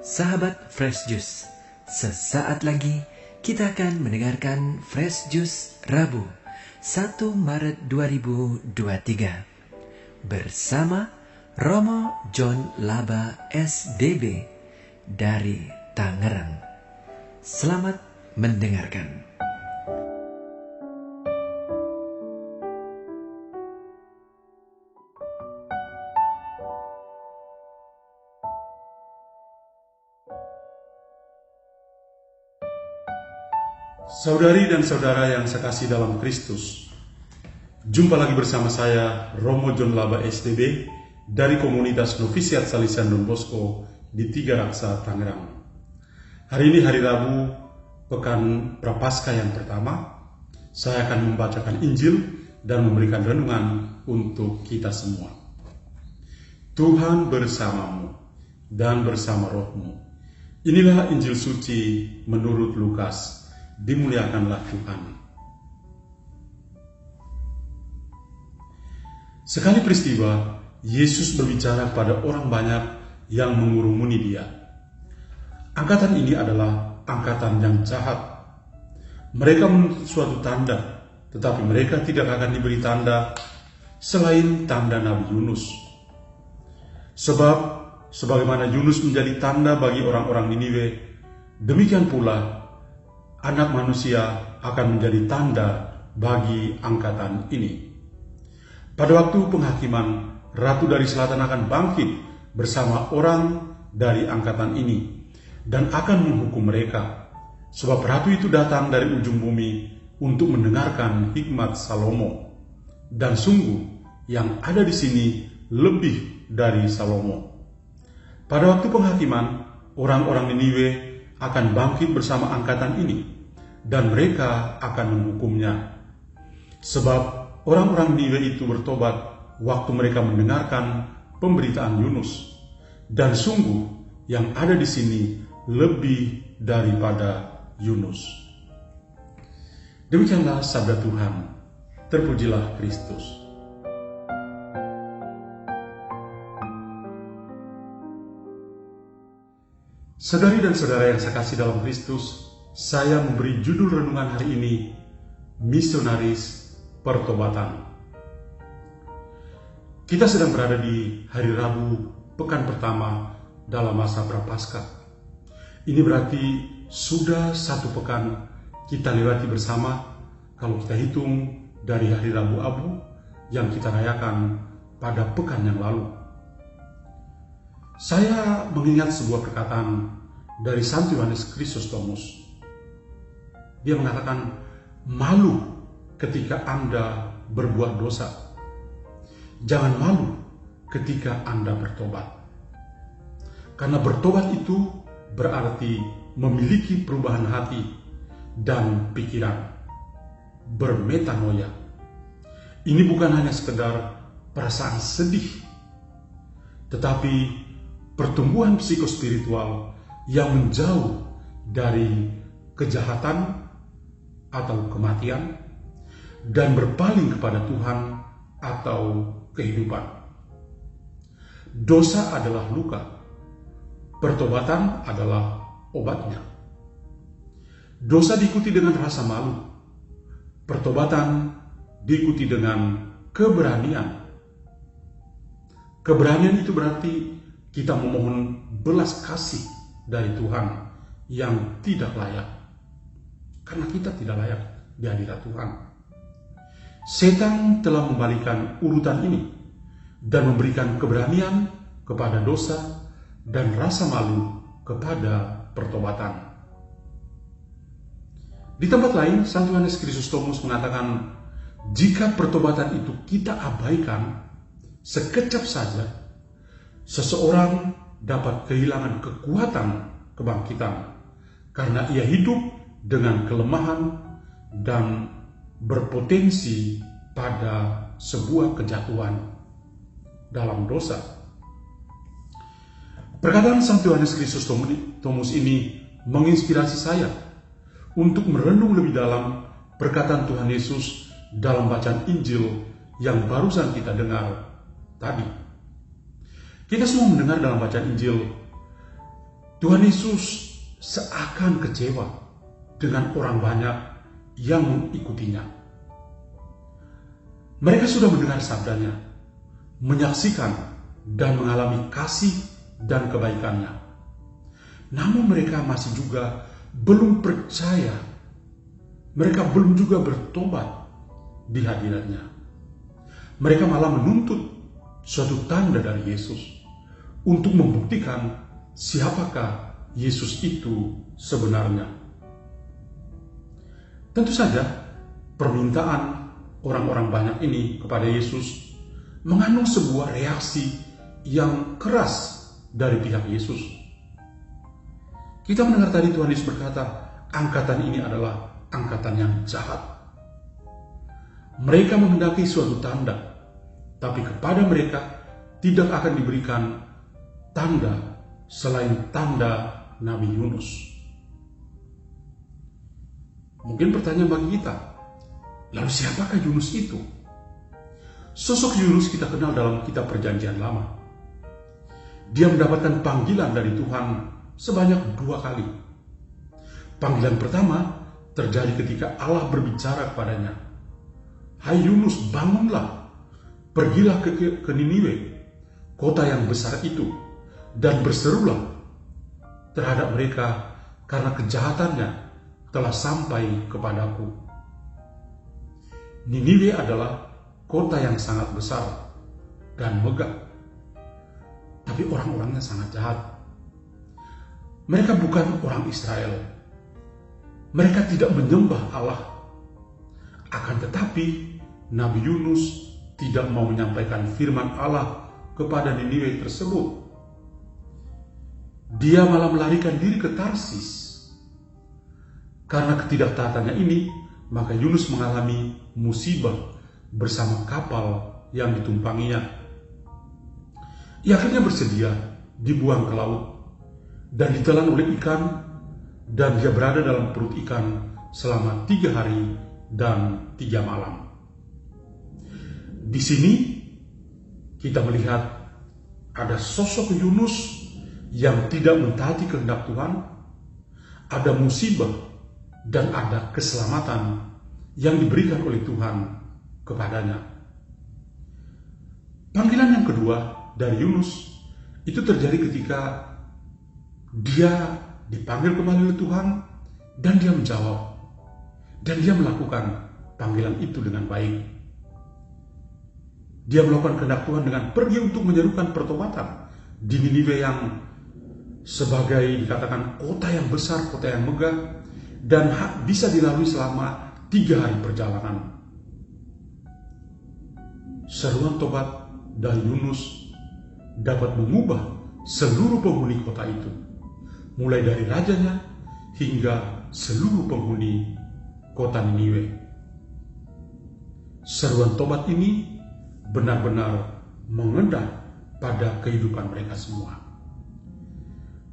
Sahabat Fresh Juice, sesaat lagi kita akan mendengarkan Fresh Juice Rabu 1 Maret 2023 bersama Romo John Laba SDB dari Tangerang. Selamat mendengarkan. Saudari dan saudara yang saya kasih dalam Kristus, jumpa lagi bersama saya, Romo John Laba SDB, dari komunitas Novisiat Salesian Don Bosco di Tiga Raksa, Tangerang. Hari ini hari Rabu, pekan Prapaskah yang pertama. Saya akan membacakan Injil dan memberikan renungan untuk kita semua. Tuhan bersamamu dan bersama rohmu. Inilah Injil suci menurut Lukas. Dimuliakanlah Tuhan. Sekali peristiwa, Yesus berbicara kepada orang banyak yang mengurumuni dia. Angkatan ini adalah angkatan yang jahat. Mereka menuntut suatu tanda, tetapi mereka tidak akan diberi tanda selain tanda Nabi Yunus. Sebab, sebagaimana Yunus menjadi tanda bagi orang-orang Niniwe, demikian pula Anak manusia akan menjadi tanda bagi angkatan ini. Pada waktu penghakiman, Ratu dari Selatan akan bangkit bersama orang dari angkatan ini dan akan menghukum mereka. Sebab Ratu itu datang dari ujung bumi untuk mendengarkan hikmat Salomo. Dan sungguh yang ada di sini lebih dari Salomo. Pada waktu penghakiman, orang-orang Niniwe akan bangkit bersama angkatan ini, dan mereka akan menghukumnya. Sebab orang-orang Niniwe itu bertobat waktu mereka mendengarkan pemberitaan Yunus, dan sungguh yang ada di sini lebih daripada Yunus. Demikianlah sabda Tuhan. Terpujilah Kristus. Saudari dan saudara yang saya kasih dalam Kristus, saya memberi judul renungan hari ini, Misionaris Pertobatan. Kita sedang berada di hari Rabu, pekan pertama dalam masa Prapaskah. Ini berarti sudah satu pekan kita lewati bersama, kalau kita hitung dari hari Rabu Abu yang kita rayakan pada pekan yang lalu. Saya mengingat sebuah perkataan dari Santo Yohanes Chrysostomus. Dia mengatakan, malu ketika Anda berbuat dosa. Jangan malu ketika Anda bertobat. Karena bertobat itu berarti memiliki perubahan hati dan pikiran. Bermetanoia. Ini bukan hanya sekedar perasaan sedih, tetapi pertumbuhan psikospiritual yang menjauh dari kejahatan atau kematian dan berpaling kepada Tuhan atau kehidupan. Dosa adalah luka, pertobatan adalah obatnya. Dosa diikuti dengan rasa malu, pertobatan diikuti dengan keberanian. Keberanian itu berarti kita memohon belas kasih dari Tuhan yang tidak layak. Karena kita tidak layak di hadirat Tuhan. Setan telah membalikan urutan ini dan memberikan keberanian kepada dosa dan rasa malu kepada pertobatan. Di tempat lain, Santo Yohanes Chrysostomus mengatakan, jika pertobatan itu kita abaikan, sekejap saja seseorang dapat kehilangan kekuatan kebangkitan karena ia hidup dengan kelemahan dan berpotensi pada sebuah kejatuhan dalam dosa. Perkataan Santo Yohanes Chrysostomus ini menginspirasi saya untuk merenung lebih dalam perkataan Tuhan Yesus dalam bacaan Injil yang barusan kita dengar tadi. Kita semua mendengar dalam bacaan Injil Tuhan Yesus seakan kecewa dengan orang banyak yang mengikutinya. Mereka sudah mendengar sabdanya, menyaksikan dan mengalami kasih dan kebaikannya. Namun mereka masih juga belum percaya. Mereka belum juga bertobat di hadiratnya. Mereka malah menuntut suatu tanda dari Yesus untuk membuktikan siapakah Yesus itu sebenarnya. Tentu saja permintaan orang-orang banyak ini kepada Yesus mengandung sebuah reaksi yang keras dari pihak Yesus. Kita mendengar tadi Tuhan Yesus berkata, angkatan ini adalah angkatan yang jahat. Mereka menghendaki suatu tanda, tapi kepada mereka tidak akan diberikan tanda selain tanda Nabi Yunus. Mungkin pertanyaan bagi kita, lalu siapakah Yunus itu? Sosok Yunus kita kenal dalam kitab Perjanjian Lama. Dia mendapatkan panggilan dari Tuhan sebanyak 2 kali. Panggilan pertama terjadi ketika Allah berbicara kepadanya, "Hai Yunus, bangunlah, pergilah ke Niniwe, kota yang besar itu, dan berserulah terhadap mereka karena kejahatannya telah sampai kepadaku." Niniwe adalah kota yang sangat besar dan megah, tapi orang-orangnya sangat jahat. Mereka bukan orang Israel. Mereka tidak menyembah Allah. Akan tetapi, Nabi Yunus tidak mau menyampaikan firman Allah kepada Niniwe tersebut. Dia malah melarikan diri ke Tarsis. Karena ketidaktaatannya ini, maka Yunus mengalami musibah bersama kapal yang ditumpanginya. Ia akhirnya bersedia dibuang ke laut dan ditelan oleh ikan, dan dia berada dalam perut ikan selama 3 hari dan 3 malam. Di sini kita melihat ada sosok Yunus yang tidak mentaati kehendak Tuhan, ada musibah dan ada keselamatan yang diberikan oleh Tuhan kepadanya. Panggilan yang kedua dari Yunus itu terjadi ketika dia dipanggil kembali oleh Tuhan dan dia menjawab dan dia melakukan panggilan itu dengan baik. Dia melakukan kehendak Tuhan dengan pergi untuk menyerukan pertobatan di Niniwe yang sebagai dikatakan kota yang besar, kota yang megah, dan bisa dilalui selama 3 hari perjalanan. Seruan tobat dari Yunus dapat mengubah seluruh penghuni kota itu, mulai dari rajanya hingga seluruh penghuni kota Niniwe. Seruan tobat ini benar-benar mengendap pada kehidupan mereka semua.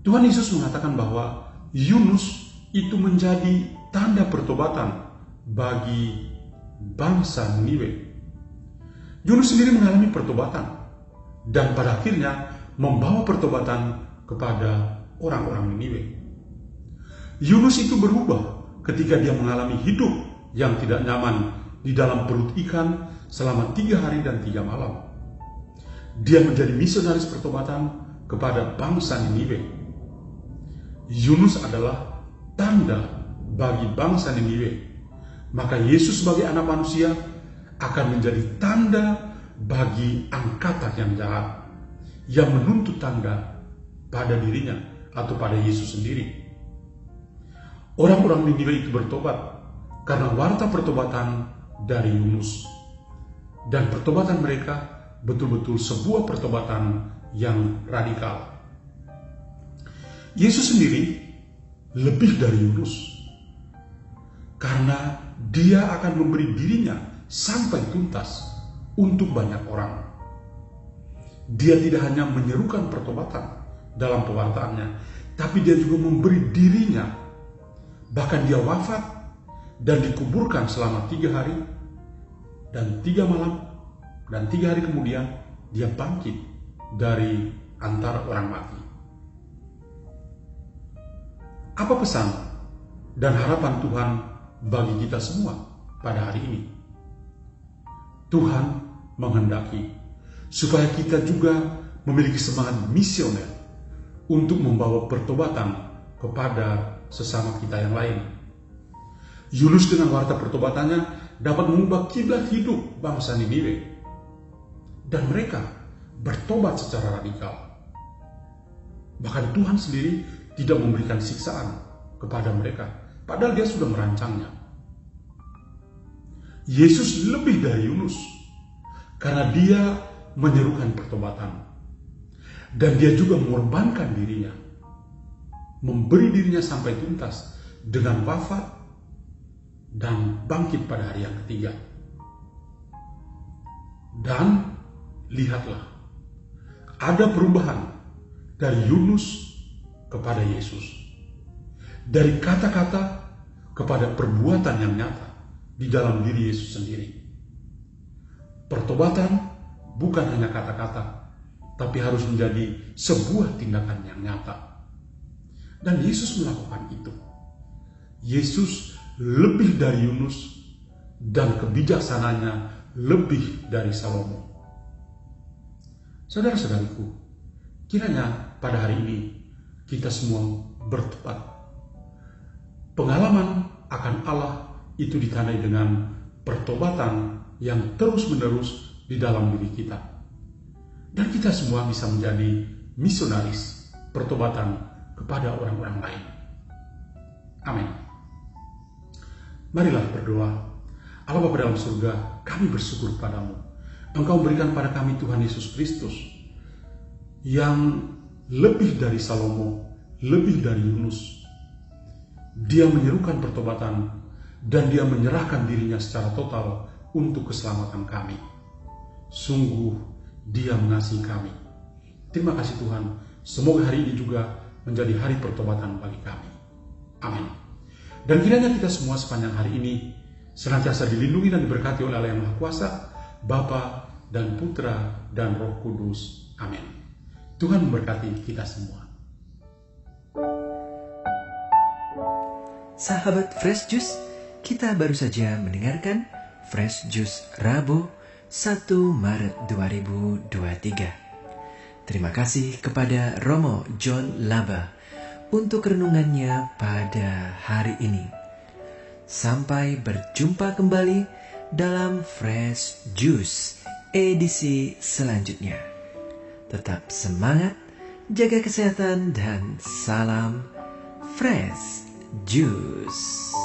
Tuhan Yesus mengatakan bahwa Yunus itu menjadi tanda pertobatan bagi bangsa Niniwe. Yunus sendiri mengalami pertobatan dan pada akhirnya membawa pertobatan kepada orang-orang Niniwe. Yunus itu berubah ketika dia mengalami hidup yang tidak nyaman di dalam perut ikan selama 3 hari dan 3 malam. Dia menjadi misionaris pertobatan kepada bangsa Niniwe. Yunus adalah tanda bagi bangsa Niniwe. Maka Yesus sebagai anak manusia akan menjadi tanda bagi angkatan yang jahat yang menuntut tanda pada dirinya atau pada Yesus sendiri. Orang-orang Niniwe itu bertobat karena warta pertobatan dari Yunus, dan pertobatan mereka betul-betul sebuah pertobatan yang radikal. Yesus sendiri lebih dari Yunus karena dia akan memberi dirinya sampai tuntas untuk banyak orang. Dia tidak hanya menyerukan pertobatan dalam pewartaannya, tapi dia juga memberi dirinya. Bahkan dia wafat dan dikuburkan selama 3 hari dan 3 malam, dan 3 hari kemudian dia bangkit dari antara orang mati. Apa pesan dan harapan Tuhan bagi kita semua pada hari ini? Tuhan menghendaki supaya kita juga memiliki semangat misioner untuk membawa pertobatan kepada sesama kita yang lain. Yunus dengan warta pertobatannya dapat mengubah kiblat hidup bangsa Niniwe, dan mereka bertobat secara radikal. Bahkan Tuhan sendiri tidak memberikan siksaan kepada mereka, padahal Dia sudah merancangnya. Yesus lebih dari Yunus karena Dia menyerukan pertobatan, dan Dia juga mengorbankan dirinya, memberi dirinya sampai tuntas dengan wafat dan bangkit pada hari yang ketiga. Dan lihatlah, ada perubahan dari Yunus kepada Yesus, dari kata-kata kepada perbuatan yang nyata di dalam diri Yesus sendiri. Pertobatan bukan hanya kata-kata, tapi harus menjadi sebuah tindakan yang nyata. Dan Yesus melakukan itu. Yesus lebih dari Yunus, dan kebijaksananya lebih dari Salomo. Saudara-saudariku, kiranya pada hari ini kita semua bertobat. Pengalaman akan Allah itu ditandai dengan pertobatan yang terus-menerus di dalam diri kita. Dan kita semua bisa menjadi misionaris pertobatan kepada orang-orang lain. Amin. Marilah berdoa. Allah Bapa dalam surga, kami bersyukur padamu. Engkau berikan pada kami Tuhan Yesus Kristus yang lebih dari Salomo, lebih dari Yunus. Dia menyerukan pertobatan dan Dia menyerahkan dirinya secara total untuk keselamatan kami. Sungguh Dia mengasihi kami. Terima kasih Tuhan. Semoga hari ini juga menjadi hari pertobatan bagi kami. Amin. Dan kiranya kita semua sepanjang hari ini senantiasa dilindungi dan diberkati oleh Allah yang Maha Kuasa, Bapa dan Putra dan Roh Kudus. Amin. Tuhan memberkati kita semua. Sahabat Fresh Juice, kita baru saja mendengarkan Fresh Juice Rabu 1 Maret 2023. Terima kasih kepada Romo John Laba untuk renungannya pada hari ini. Sampai berjumpa kembali dalam Fresh Juice edisi selanjutnya. Tetap semangat, jaga kesehatan, dan salam Fresh Juice.